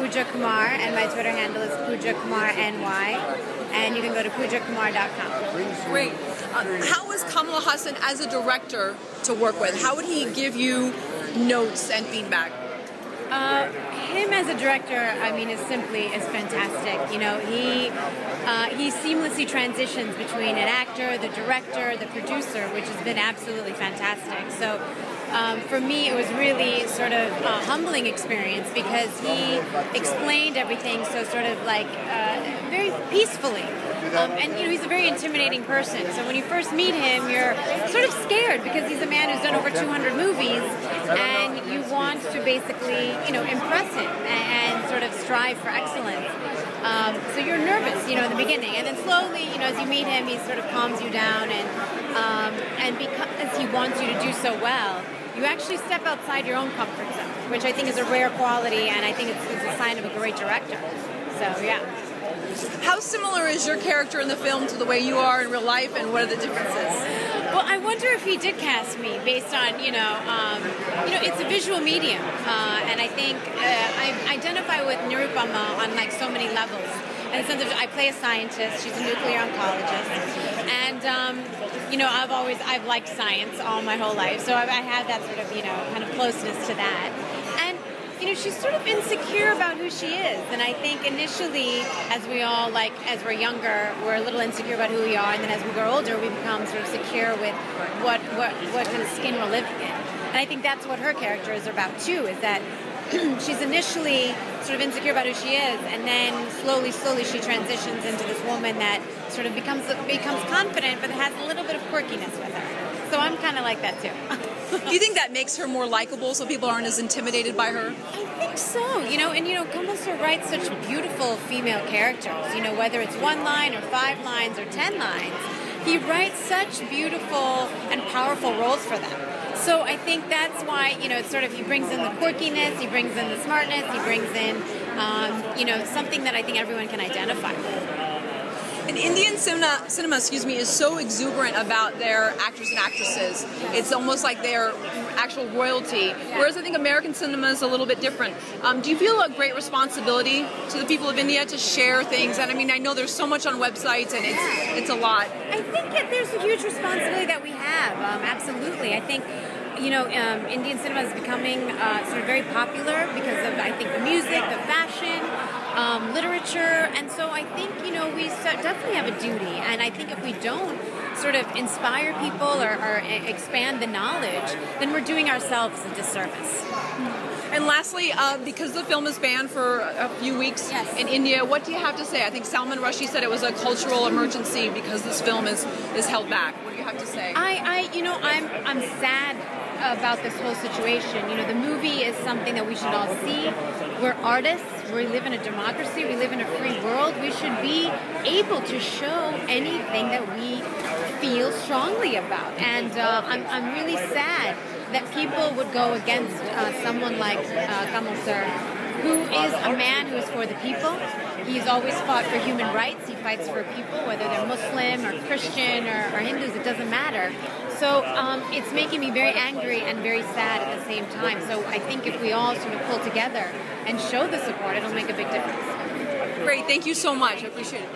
Pooja Kumar, and my Twitter handle is Pooja Kumar NY, and you can go to poojakumar.com. Great. How is Kamal Haasan as a director to work with? How would he give you notes and feedback? Him as a director, I mean, is fantastic. You know, he seamlessly transitions between an actor, the director, the producer, which has been absolutely fantastic. So for me, it was really sort of a humbling experience because he explained everything so sort of like very peacefully. And you know, he's a very intimidating person. So when you first meet him, you're sort of scared because he's a man who's done over 200 movies, and you want to basically, you know, impress him and sort of strive for excellence. So you're nervous, you know, in the beginning, and then slowly, you know, as you meet him, he sort of calms you down, and because he wants you to do so well, you actually step outside your own comfort zone, which I think is a rare quality, and I think it's a sign of a great director. So yeah. How similar is your character in the film to the way you are in real life, and what are the differences? Well, I wonder if he did cast me based on, you know, it's a visual medium, and I think I identify with Nirupa on like so many levels. In the sense of, I play a scientist, she's a nuclear oncologist, and you know, I've liked science all my whole life, so I had that sort of, you know, kind of closeness to that. And you know, she's sort of insecure about who she is, and I think initially, as we're younger, we're a little insecure about who we are, and then as we grow older, we become sort of secure with what kind of skin we're living in. And I think that's what her character is about too, is that she's initially sort of insecure about who she is, and then slowly she transitions into this woman that sort of becomes confident, but has a little bit of quirkiness with her. So I'm kind of like that too. Do you think that makes her more likable, so people aren't as intimidated by her? I think so. You know, and you know, Kamal sir writes such beautiful female characters. You know, whether it's 1 line or 5 lines or 10 lines, he writes such beautiful and powerful roles for them. So I think that's why, you know, it's sort of, he brings in the quirkiness, he brings in the smartness, he brings in, you know, something that I think everyone can identify with. And Indian cinema, is so exuberant about their actors and actresses. It's almost like they're actual royalty. Whereas I think American cinema is a little bit different. Do you feel a great responsibility to the people of India to share things? And I mean, I know there's so much on websites, and it's a lot. I think that there's a huge responsibility that we have. Absolutely. I think, you know, Indian cinema is becoming sort of very popular because of, I think, the music, the fashion, literature, and so I think, you know, we definitely have a duty, and I think if we don't sort of inspire people or expand the knowledge, then we're doing ourselves a disservice. And lastly, because the film is banned for a few weeks in India, what do you have to say? I think Salman Rushdie said it was a cultural emergency because this film is held back. What do you have to say? I'm sad about this whole situation. You know, the movie is something that we should all see. We're artists. We live in a democracy. We live in a free world. We should be able to show anything that we feel strongly about. And I'm really sad that people would go against someone like Kamal sir, who is a man who is for the people. He's always fought for human rights. He fights for people, whether they're Muslim or Christian or Hindus, it doesn't matter. So it's making me very angry and very sad at the same time. So I think if we all sort of pull together and show the support, it'll make a big difference. Great. Thank you so much. I appreciate it.